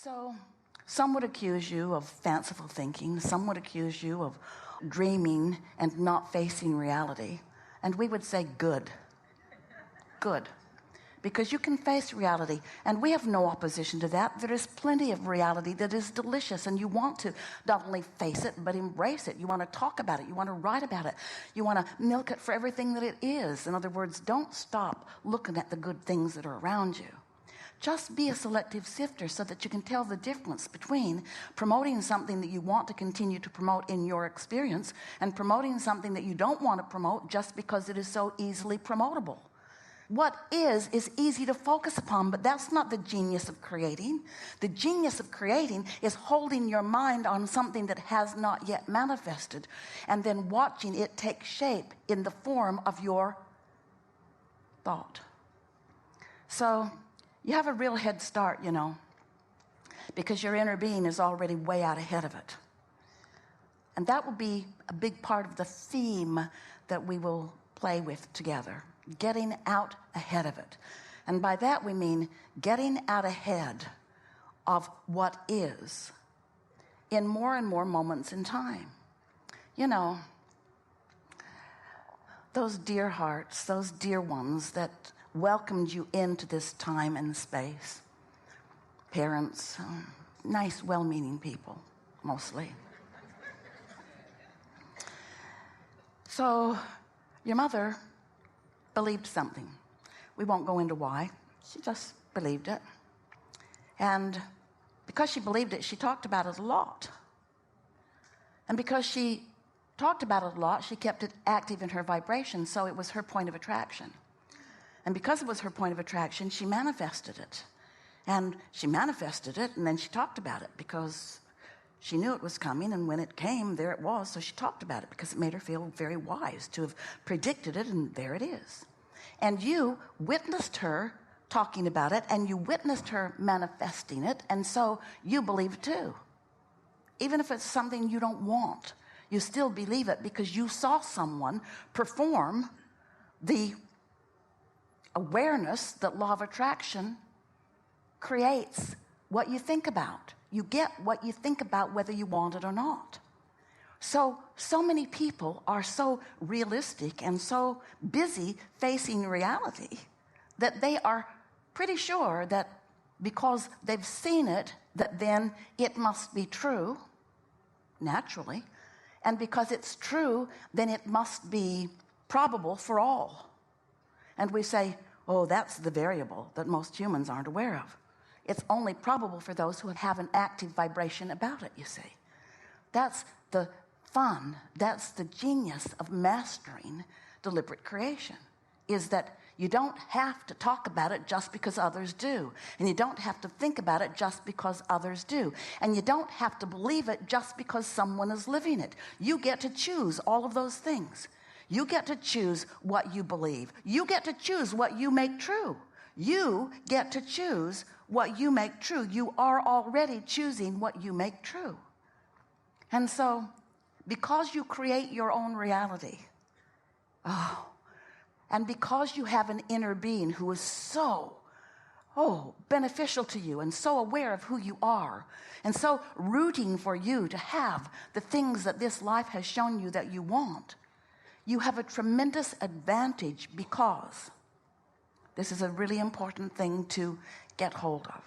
So, some would accuse you of fanciful thinking. Some would accuse you of dreaming and not facing reality. And we would say, good. Good. Because you can face reality. And we have no opposition to that. There is plenty of reality that is delicious. And you want to not only face it, but embrace it. You want to talk about it. You want to write about it. You want to milk it for everything that it is. In other words, don't stop looking at the good things that are around you. Just be a selective sifter so that you can tell the difference between promoting something that you want to continue to promote in your experience and promoting something that you don't want to promote just because it is so easily promotable. What is easy to focus upon, but that's not the genius of creating. The genius of creating is holding your mind on something that has not yet manifested and then watching it take shape in the form of your thought. So you have a real head start, because your inner being is already way out ahead of it. And that will be a big part of the theme that we will play with together, getting out ahead of it. And by that we mean getting out ahead of what is in more and more moments in time. Those dear hearts, those dear ones that welcomed you into this time and space. Parents, nice, well-meaning people, mostly. So your mother believed something. We won't go into why. She just believed it. And because she believed it, she talked about it a lot. And because she talked about it a lot, she kept it active in her vibration, so it was her point of attraction. And because it was her point of attraction, she manifested it. And she manifested it, and then she talked about it because she knew it was coming, and when it came, there it was. So she talked about it because it made her feel very wise to have predicted it, and there it is. And you witnessed her talking about it, and you witnessed her manifesting it, and so you believe too. Even if it's something you don't want, you still believe it because you saw someone perform the awareness that law of attraction creates what you think about. You get what you think about whether you want it or not. So many people are so realistic and so busy facing reality that they are pretty sure that because they've seen it, that then it must be true, naturally. And because it's true, then it must be probable for all. And we say, oh, that's the variable that most humans aren't aware of. It's only probable for those who have an active vibration about it, you see. That's the fun, that's the genius of mastering deliberate creation, is that you don't have to talk about it just because others do. And you don't have to think about it just because others do. And you don't have to believe it just because someone is living it. You get to choose all of those things. You get to choose what you believe. You get to choose what you make true. You get to choose what you make true. You are already choosing what you make true. And so, because you create your own reality, and because you have an inner being who is so beneficial to you and so aware of who you are and so rooting for you to have the things that this life has shown you that you want, you have a tremendous advantage because this is a really important thing to get hold of.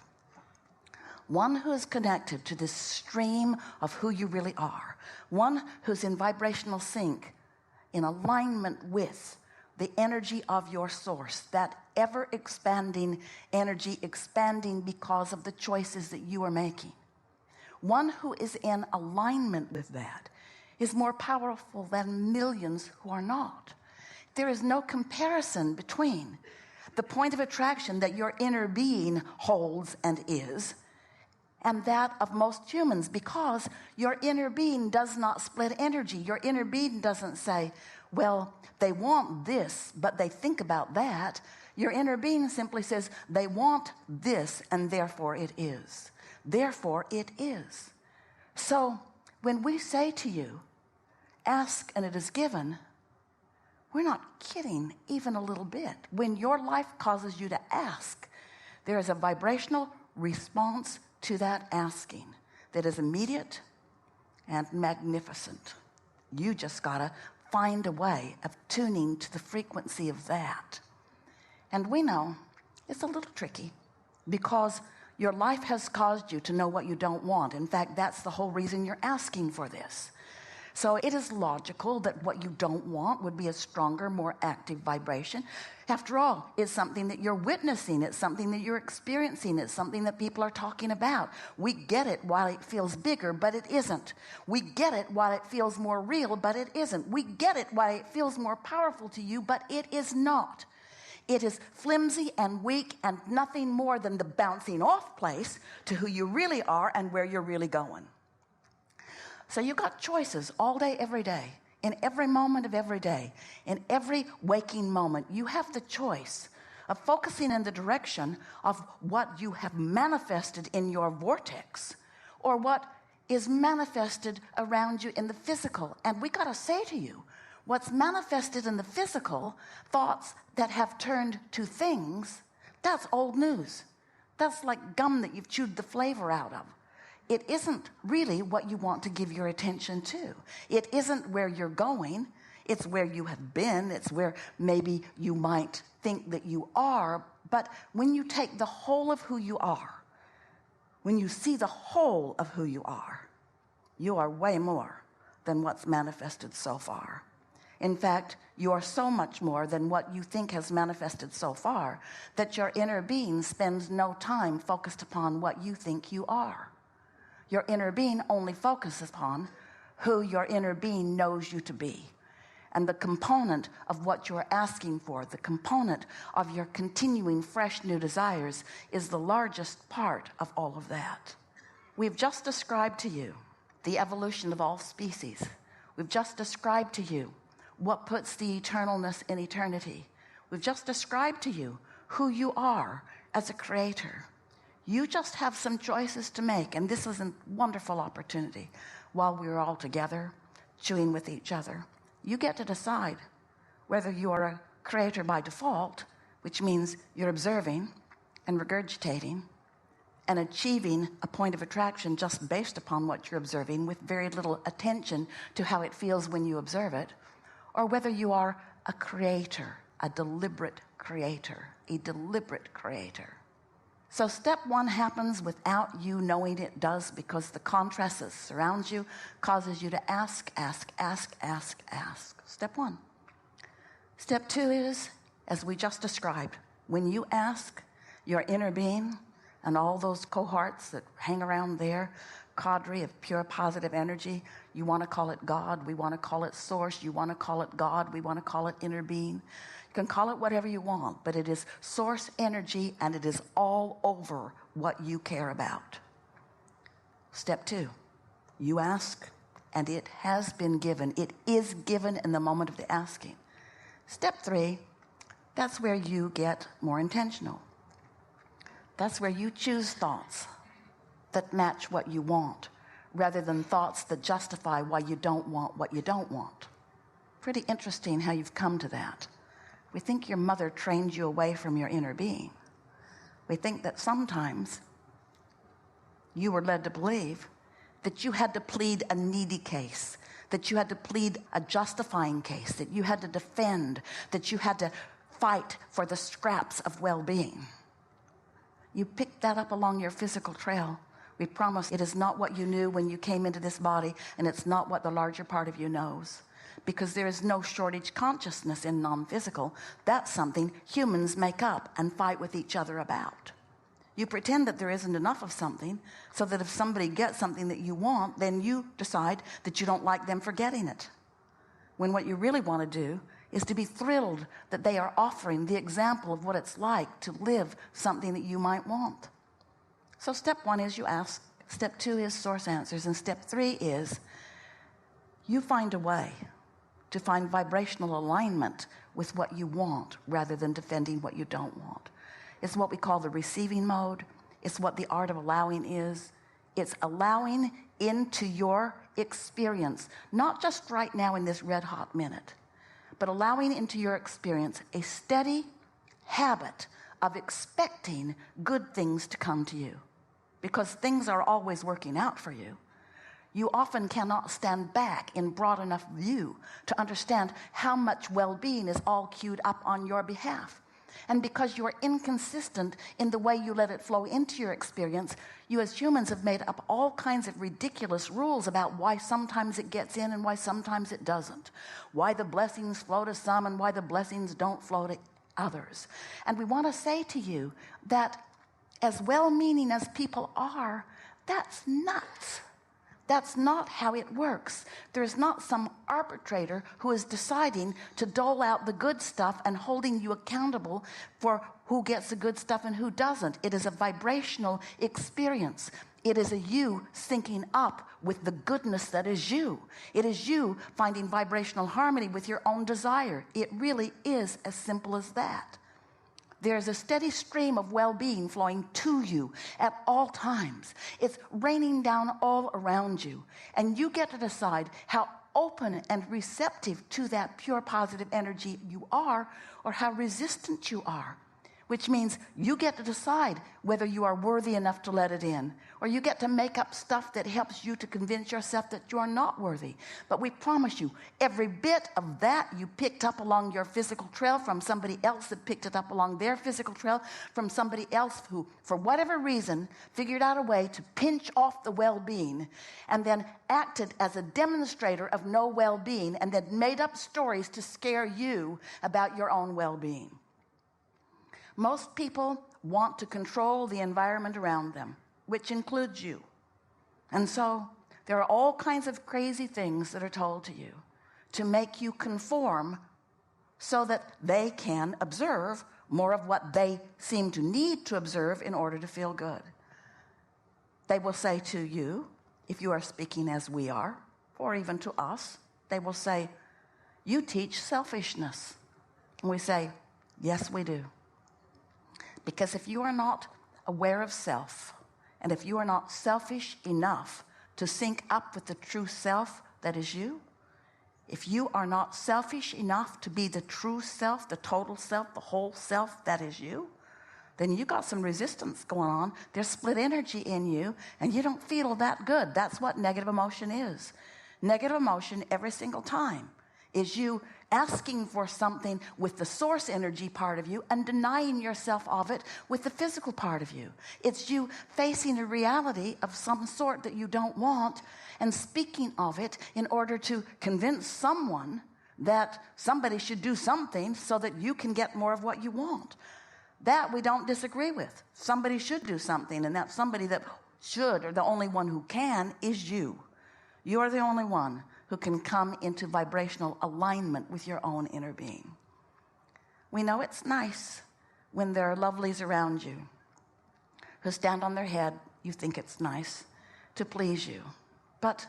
One who is connected to this stream of who you really are, one who's in vibrational sync, in alignment with the energy of your source, that ever-expanding energy, expanding because of the choices that you are making. One who is in alignment with that is more powerful than millions who are not. There is no comparison between the point of attraction that your inner being holds and is, and that of most humans, because your inner being does not split energy. Your inner being doesn't say, well, they want this, but they think about that. Your inner being simply says, they want this, and therefore it is. Therefore it is. So when we say to you, ask and it is given, we're not kidding even a little bit. When your life causes you to ask, there is a vibrational response to that asking that is immediate and magnificent. You just got to find a way of tuning to the frequency of that. And we know it's a little tricky because your life has caused you to know what you don't want. In fact, that's the whole reason you're asking for this. So it is logical that what you don't want would be a stronger, more active vibration. After all, it's something that you're witnessing. It's something that you're experiencing. It's something that people are talking about. We get it while it feels bigger, but it isn't. We get it while it feels more real, but it isn't. We get it while it feels more powerful to you, but it is not. It is flimsy and weak and nothing more than the bouncing off place to who you really are and where you're really going. So you've got choices all day, every day, in every moment of every day, in every waking moment. You have the choice of focusing in the direction of what you have manifested in your vortex or what is manifested around you in the physical. And we got to say to you, what's manifested in the physical, thoughts that have turned to things, that's old news. That's like gum that you've chewed the flavor out of. It isn't really what you want to give your attention to. It isn't where you're going. It's where you have been. It's where maybe you might think that you are. But when you take the whole of who you are, when you see the whole of who you are way more than what's manifested so far. In fact, you are so much more than what you think has manifested so far that your inner being spends no time focused upon what you think you are. Your inner being only focuses upon who your inner being knows you to be. And the component of what you're asking for, the component of your continuing fresh new desires is the largest part of all of that. We've just described to you the evolution of all species. We've just described to you what puts the eternalness in eternity. We've just described to you who you are as a creator. You just have some choices to make, and this is a wonderful opportunity while we're all together, chewing with each other. You get to decide whether you are a creator by default, which means you're observing and regurgitating and achieving a point of attraction just based upon what you're observing with very little attention to how it feels when you observe it, or whether you are a creator, a deliberate creator, a deliberate creator. So step one happens without you knowing it does because the contrast that surrounds you causes you to ask. Step one. Step two is, as we just described, when you ask, your inner being and all those cohorts that hang around there, cadre of pure positive energy, you want to call it God, we want to call it source, you want to call it God, we want to call it inner being. You can call it whatever you want, but it is source energy and it is all over what you care about. Step two, you ask and it has been given. It is given in the moment of the asking. Step three, that's where you get more intentional. That's where you choose thoughts that match what you want rather than thoughts that justify why you don't want what you don't want. Pretty interesting how you've come to that. We think your mother trained you away from your inner being. We think that sometimes you were led to believe that you had to plead a needy case, that you had to plead a justifying case, that you had to defend, that you had to fight for the scraps of well-being. You picked that up along your physical trail. We promise it is not what you knew when you came into this body, and it's not what the larger part of you knows. Because there is no shortage consciousness in non-physical. That's something humans make up and fight with each other about. You pretend that there isn't enough of something so that if somebody gets something that you want, then you decide that you don't like them for getting it. When what you really want to do is to be thrilled that they are offering the example of what it's like to live something that you might want. So step one is you ask. Step two is source answers. And step three is you find a way to find vibrational alignment with what you want rather than defending what you don't want. It's what we call the receiving mode. It's what the art of allowing is. It's allowing into your experience, not just right now in this red hot minute, but allowing into your experience a steady habit of expecting good things to come to you. because things are always working out for you, you often cannot stand back in broad enough view to understand how much well-being is all queued up on your behalf. And because you're inconsistent in the way you let it flow into your experience, you as humans have made up all kinds of ridiculous rules about why sometimes it gets in and why sometimes it doesn't. Why the blessings flow to some and why the blessings don't flow to others. And we want to say to you that as well-meaning as people are, that's nuts. That's not how it works. There's not some arbitrator who is deciding to dole out the good stuff and holding you accountable for who gets the good stuff and who doesn't. It is a vibrational experience. It is a you syncing up with the goodness that is you. It is you finding vibrational harmony with your own desire. It really is as simple as that. There's a steady stream of well-being flowing to you at all times. It's raining down all around you. And you get to decide how open and receptive to that pure positive energy you are, or how resistant you are. Which means you get to decide whether you are worthy enough to let it in, or you get to make up stuff that helps you to convince yourself that you are not worthy. But we promise you, every bit of that you picked up along your physical trail from somebody else that picked it up along their physical trail, from somebody else who, for whatever reason, figured out a way to pinch off the well-being and then acted as a demonstrator of no well-being and then made up stories to scare you about your own well-being. Most people want to control the environment around them, which includes you. And so there are all kinds of crazy things that are told to you to make you conform so that they can observe more of what they seem to need to observe in order to feel good. They will say to you, if you are speaking as we are, or even to us, they will say, "You teach selfishness." And we say, "Yes, we do." Because if you are not aware of self, and if you are not selfish enough to sync up with the true self that is you, if you are not selfish enough to be the true self, the total self, the whole self that is you, then you got some resistance going on. There's split energy in you, and you don't feel that good. That's what negative emotion is. Negative emotion every single time is you asking for something with the source energy part of you and denying yourself of it with the physical part of you. It's you facing a reality of some sort that you don't want and speaking of it in order to convince someone that somebody should do something so that you can get more of what you want. That we don't disagree with. Somebody should do something, and that somebody that should, or the only one who can, is you. You are the only one who can come into vibrational alignment with your own inner being. We know it's nice when there are lovelies around you who stand on their head. You think it's nice to please you. But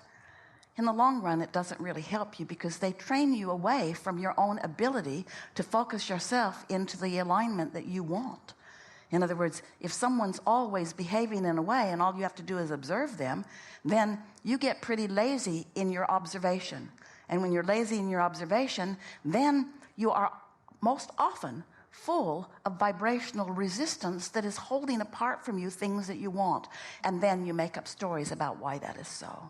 in the long run, it doesn't really help you because they train you away from your own ability to focus yourself into the alignment that you want. In other words, if someone's always behaving in a way and all you have to do is observe them, then you get pretty lazy in your observation. And when you're lazy in your observation, then you are most often full of vibrational resistance that is holding apart from you things that you want. And then you make up stories about why that is so.